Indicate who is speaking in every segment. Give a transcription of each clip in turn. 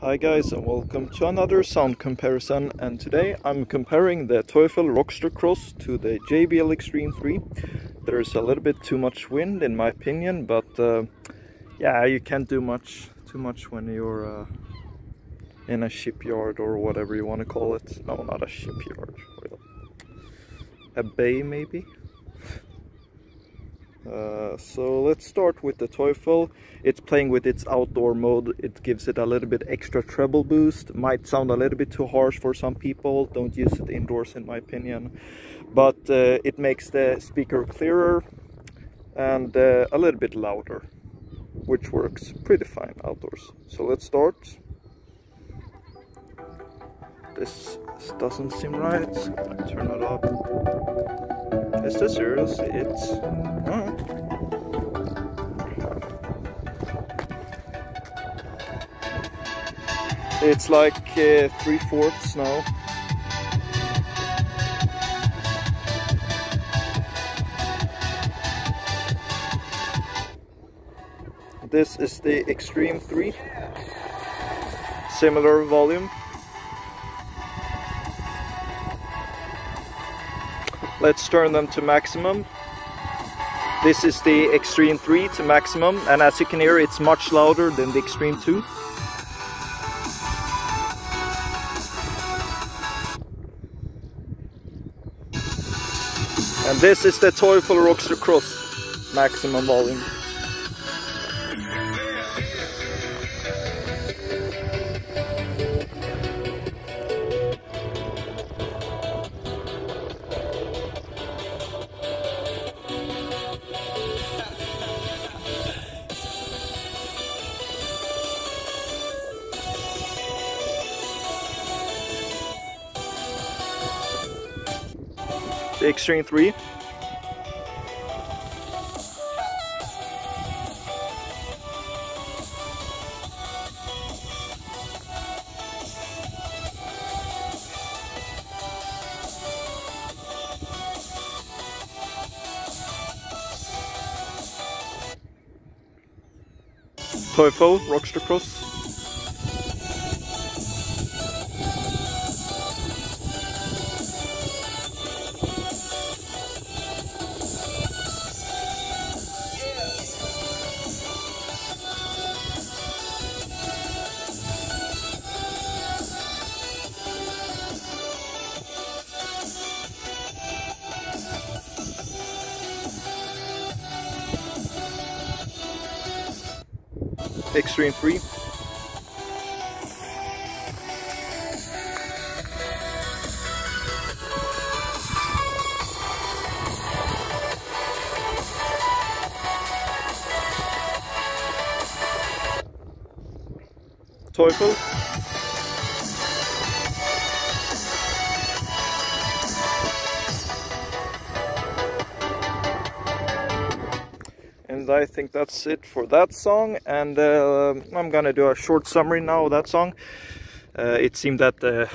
Speaker 1: Hi guys, and welcome to another sound comparison, and today I'm comparing the Teufel Rockster Cross to the JBL Xtreme 3. There's a little bit too much wind in my opinion, but yeah, you can't do too much when you're in a shipyard or whatever you want to call it. No, not a shipyard, a bay maybe. So let's start with the Teufel. It's playing with its outdoor mode. It gives it a little bit extra treble boost. Might sound a little bit too harsh for some people. Don't use it indoors in my opinion. But it makes the speaker clearer and a little bit louder, which works pretty fine outdoors. So let's start. This doesn't seem right. Turn it up. Is this serious? It's... Oh. It's like 3/4 now. This is the Xtreme 3. Similar volume. Let's turn them to maximum. This is the Xtreme 3 to maximum, and as you can hear, it's much louder than the Xtreme 2. And this is the Teufel Rockster Cross, maximum volume. The Xtreme 3. Teufel Rockster Cross. Xtreme 3. Teufel. And I think that's it for that song, and I'm gonna do a short summary now of that song. It seemed that the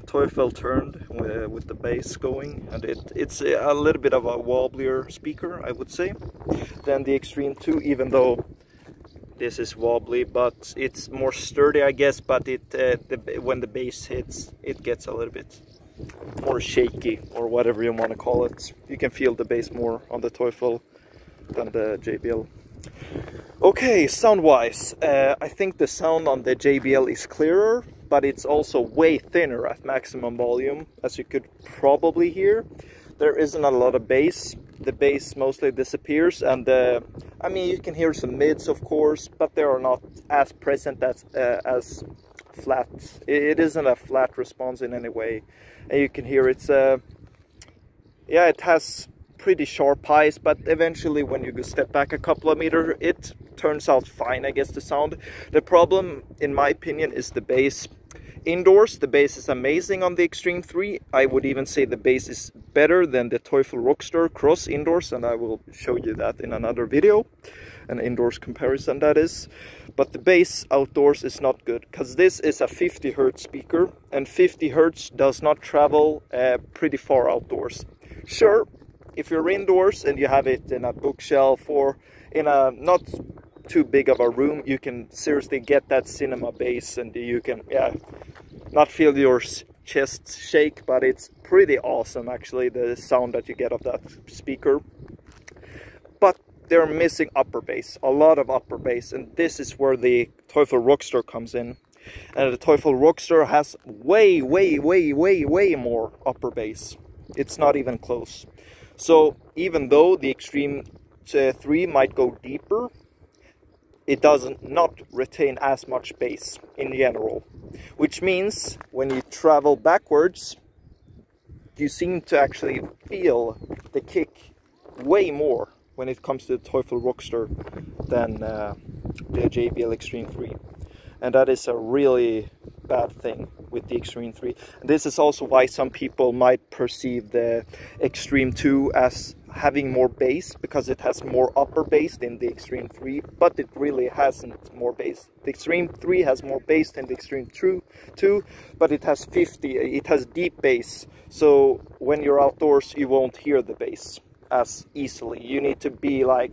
Speaker 1: Teufel turned with the bass going, and it's a little bit of a wobblier speaker, I would say, than the Xtreme 2, even though this is wobbly, but it's more sturdy, I guess. But when the bass hits, it gets a little bit more shaky, or whatever you want to call it. You can feel the bass more on the Teufel than the JBL. Okay, sound-wise, I think the sound on the JBL is clearer, but it's also way thinner at maximum volume, as you could probably hear. There isn't a lot of bass. The bass mostly disappears, and I mean, you can hear some mids, of course, but they are not as present as flat. It isn't a flat response in any way, and you can hear it's yeah, it has pretty sharp highs, but eventually when you step back a couple of meters, it turns out fine, I guess, the sound. The problem, in my opinion, is the bass. Indoors, the bass is amazing on the Xtreme 3. I would even say the bass is better than the Teufel Rockster Cross indoors, and I will show you that in another video, an indoors comparison that is. But the bass outdoors is not good, because this is a 50 Hz speaker, and 50 Hz does not travel pretty far outdoors. Sure, if you're indoors and you have it in a bookshelf or in a not too big of a room, you can seriously get that cinema bass, and you can, yeah, not feel your chest shake, but it's pretty awesome actually, the sound that you get of that speaker. But they're missing upper bass, a lot of upper bass, and this is where the Teufel Rockster comes in. And the Teufel Rockster has way more upper bass. It's not even close. So even though the Xtreme 3 might go deeper, it does not retain as much bass in general. Which means when you travel backwards, you seem to actually feel the kick way more when it comes to the Teufel Rockster than the JBL Xtreme 3. And that is a really bad thing with the Xtreme 3. And this is also why some people might perceive the Xtreme 2 as having more bass, because it has more upper bass than the Xtreme 3, but it really hasn't more bass. The Xtreme 3 has more bass than the Xtreme 2, but it has deep bass. So when you're outdoors, you won't hear the bass as easily. You need to be like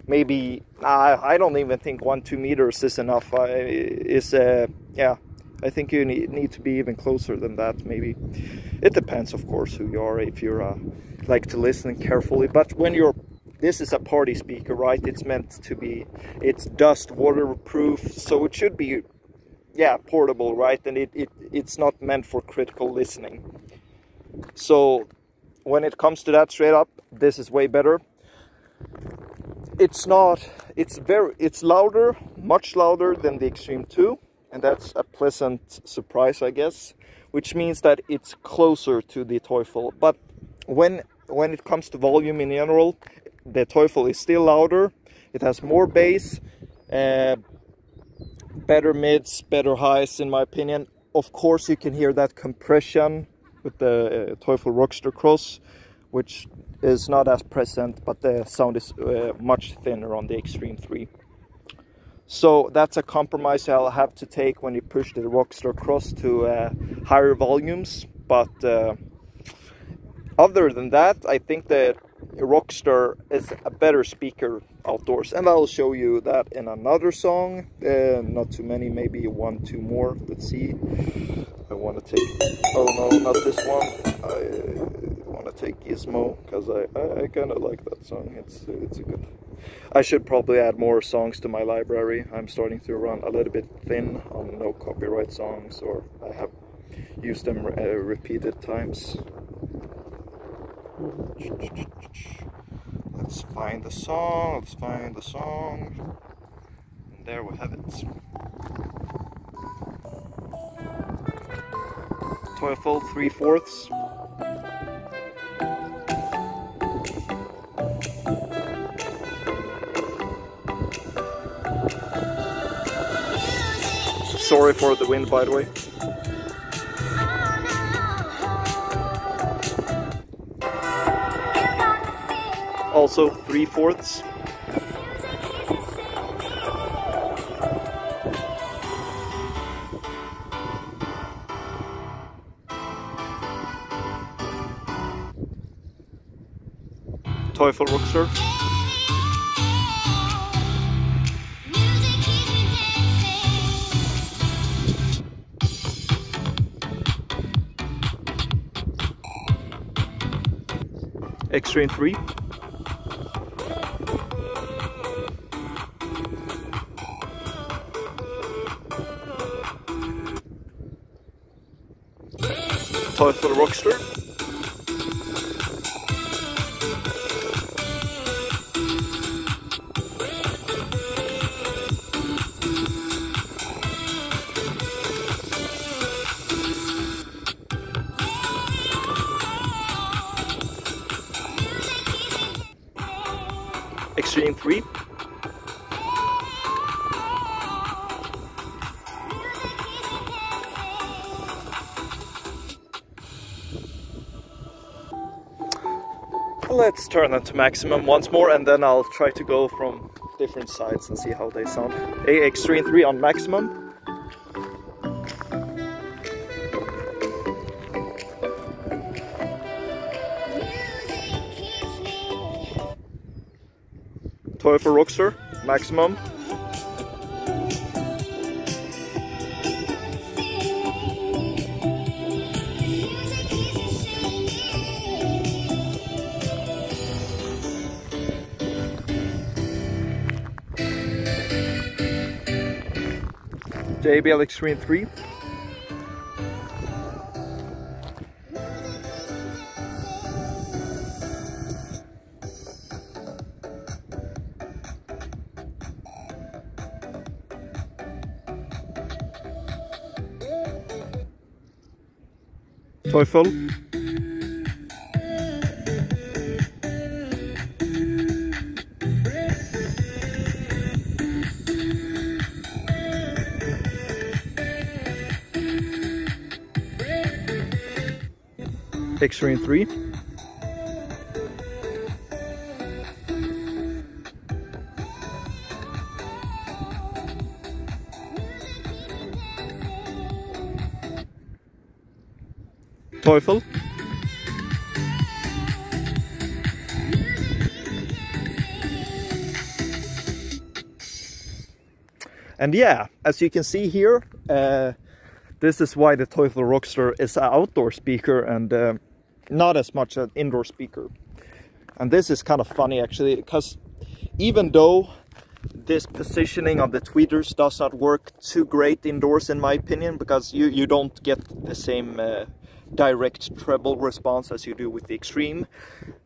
Speaker 1: maybe I don't even think 1-2 meters is enough. Yeah, I think you need to be even closer than that. Maybe it depends, of course, who you are. If you're like to listen carefully, but when this is a party speaker, right? It's meant to be. It's dust waterproof, so it should be, yeah, portable, right? And it's not meant for critical listening. So when it comes to that, straight up, this is way better. It's louder, much louder than the Xtreme 2, and that's a pleasant surprise, I guess, which means that it's closer to the Teufel. But when it comes to volume in general, the Teufel is still louder. It has more bass, better mids, better highs, in my opinion. Of course, you can hear that compression with the Teufel Rockster Cross, which is not as present, but the sound is much thinner on the Xtreme 3. So that's a compromise I'll have to take when you push the Rockster Cross to higher volumes. But other than that, I think the Rockster is a better speaker outdoors, and I'll show you that in another song. Not too many, maybe 1-2 more. Let's see. I want to take, oh no, not this one. I want to take Gizmo, because I kind of like that song. It's a good. I should probably add more songs to my library. I'm starting to run a little bit thin on no copyright songs, or I have used them repeated times. Let's find the song. And there we have it. Teufel 3/4. Sorry for the wind, by the way. Also 3/4. Teufel Rockster. Xtreme 3. Teufel Rockster. Xtreme 3. Let's turn that to maximum once more, and then I'll try to go from different sides and see how they sound. Xtreme 3 on maximum. Teufel Rockster. maximum. JBL Xtreme 3. Teufel. Xtreme 3. Teufel. And yeah, as you can see here, this is why the Teufel Rockster is an outdoor speaker and not as much an indoor speaker. And this is kind of funny actually, because even though this positioning of the tweeters does not work too great indoors in my opinion, because you don't get the same direct treble response as you do with the Xtreme,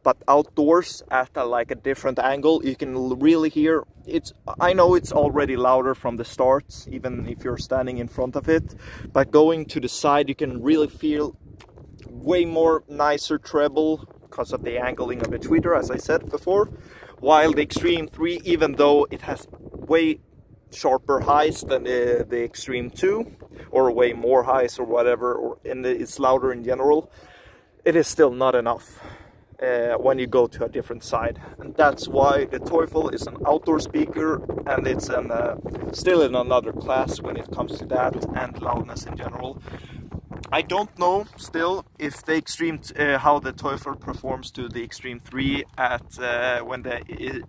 Speaker 1: but outdoors at like a different angle you can really hear it's. I know it's already louder from the start, even if you're standing in front of it, but going to the side you can really feel way more nicer treble because of the angling of the tweeter, as I said before. While the Xtreme 3, even though it has way sharper highs than the Xtreme 2, or way more highs or whatever, and it's louder in general, it is still not enough when you go to a different side. And that's why the Teufel is an outdoor speaker, and it's still in another class when it comes to that and loudness in general. I don't know still if the Xtreme, how the Teufel performs to the Xtreme 3 at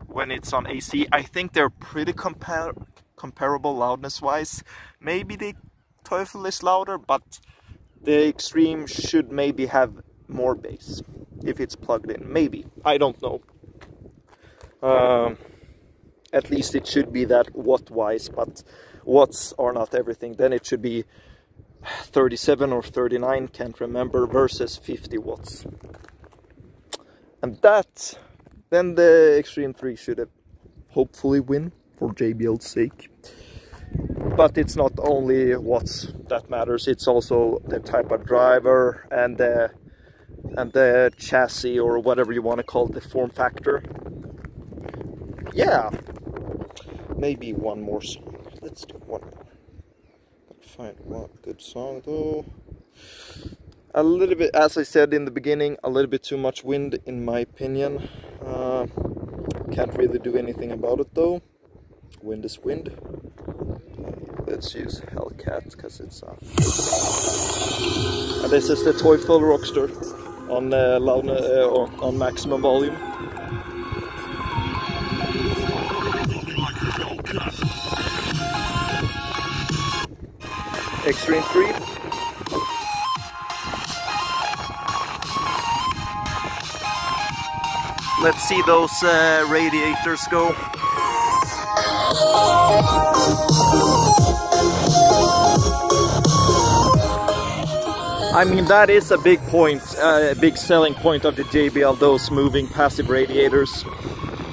Speaker 1: when it's on AC. I think they're pretty comparable loudness wise. Maybe the Teufel is louder, but the Xtreme should maybe have more bass if it's plugged in. Maybe, I don't know. At least it should be that watt wise, but watts are not everything. Then it should be 37 or 39, can't remember, versus 50 watts. And that, then the Xtreme 3 should have hopefully win for JBL's sake. But it's not only watts that matters, it's also the type of driver and the chassis, or whatever you want to call it, the form factor. Yeah, maybe one more song. Let's do one more. Find one good song though. A little bit, as I said in the beginning, a little bit too much wind in my opinion. Can't really do anything about it though. Wind is wind. Let's use Hellcat because it's and this is the Teufel Rockster on on maximum volume. Xtreme 3. Let's see those radiators go. I mean, that is a big point, a big selling point of the JBL, those moving passive radiators.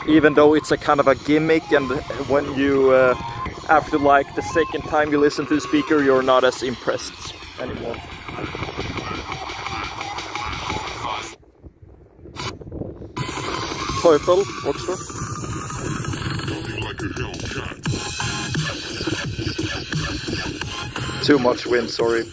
Speaker 1: Even though it's a kind of a gimmick, and when you after like the second time you listen to the speaker, you're not as impressed anymore. Teufel, Rockster. Too much wind, sorry.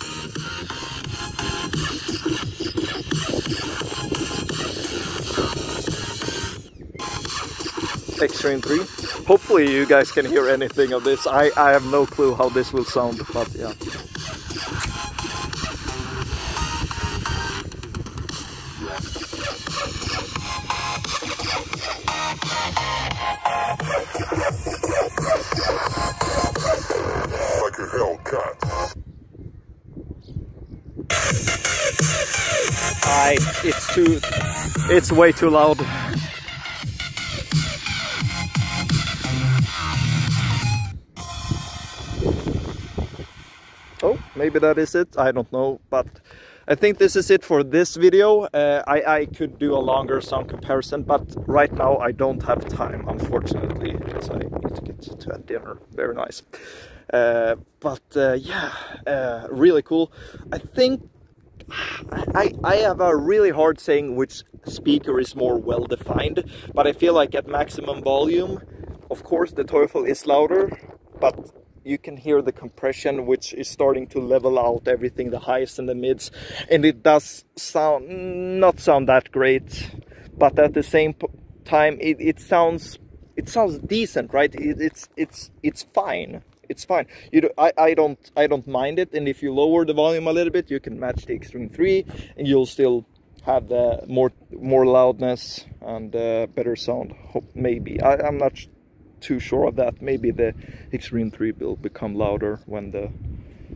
Speaker 1: Xtreme 3. Hopefully you guys can hear anything of this. I have no clue how this will sound, but yeah.
Speaker 2: Like a Hellcat.
Speaker 1: It's way too loud. Oh, maybe that is it, I don't know, but I think this is it for this video. I could do a longer sound comparison, but right now I don't have time, unfortunately, because I need to get to a dinner. Very nice. Yeah, really cool. I think I have a really hard saying which speaker is more well defined, but I feel like at maximum volume, of course the Teufel is louder, but you can hear the compression which is starting to level out everything, the highs and the mids, and it does not sound that great, but at the same time it sounds decent, right? It's fine. It's fine. I don't mind it, and if you lower the volume a little bit, you can match the Xtreme 3, and you'll still have the more loudness and better sound. Maybe I'm not too sure of that. Maybe the Xtreme 3 will become louder when the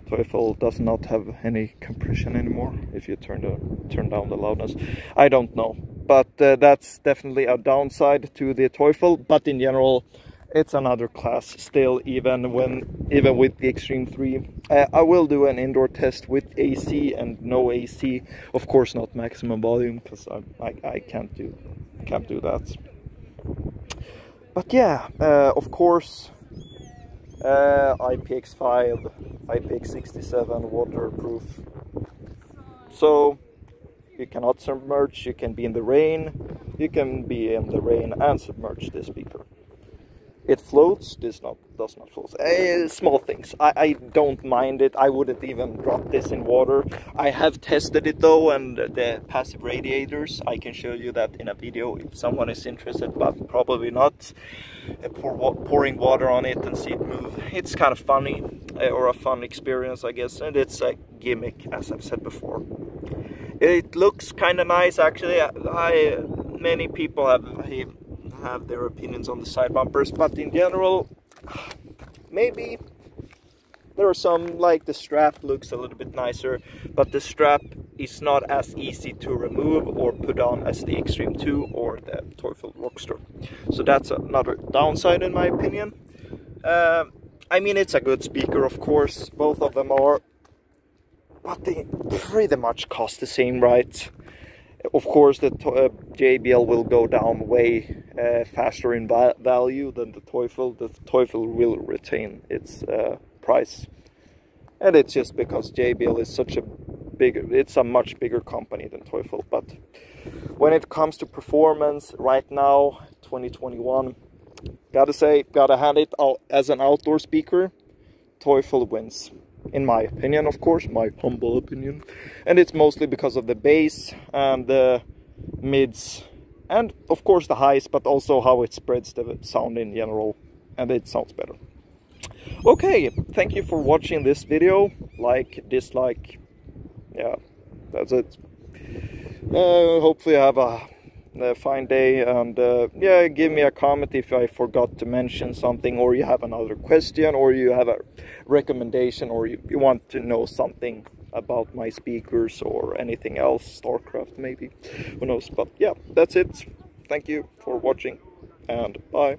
Speaker 1: Teufel does not have any compression anymore, if you turn down the loudness. I don't know, but that's definitely a downside to the Teufel. But in general, it's another class still, even with the Xtreme 3. I will do an indoor test with AC and no AC, of course not maximum volume, because I can't do that. But yeah, of course, IPX5, IPX67 waterproof, so you cannot submerge, you can be in the rain, and submerge this speaker. It floats, this does not float. Small things. I don't mind it. I wouldn't even drop this in water. I have tested it though, and the passive radiators, I can show you that in a video if someone is interested, but probably not. Pouring water on it and see it move. It's kind of funny, or a fun experience, I guess, and it's a gimmick, as I've said before. It looks kind of nice, actually. Many people have their opinions on the side bumpers, but in general, maybe there are some, like the strap looks a little bit nicer, but the strap is not as easy to remove or put on as the Xtreme 2 or the Teufel Rockster. So that's another downside in my opinion. I mean, it's a good speaker, of course, both of them are, but they pretty much cost the same, right? Of course, the JBL will go down way faster in value than the Teufel. The Teufel will retain its price, and it's just because JBL is it's a much bigger company than Teufel. But when it comes to performance, right now, 2021, gotta hand it out as an outdoor speaker, Teufel wins. In my opinion, of course, my humble opinion. And it's mostly because of the bass and the mids and of course the highs, but also how it spreads the sound in general, and it sounds better. Okay, thank you for watching this video. Like, dislike, yeah, that's it. Hopefully you have a fine day, and yeah, give me a comment if I forgot to mention something, or you have another question, or you have a recommendation, or you want to know something about my speakers or anything else, StarCraft maybe, who knows. But yeah, that's it. Thank you for watching, and bye.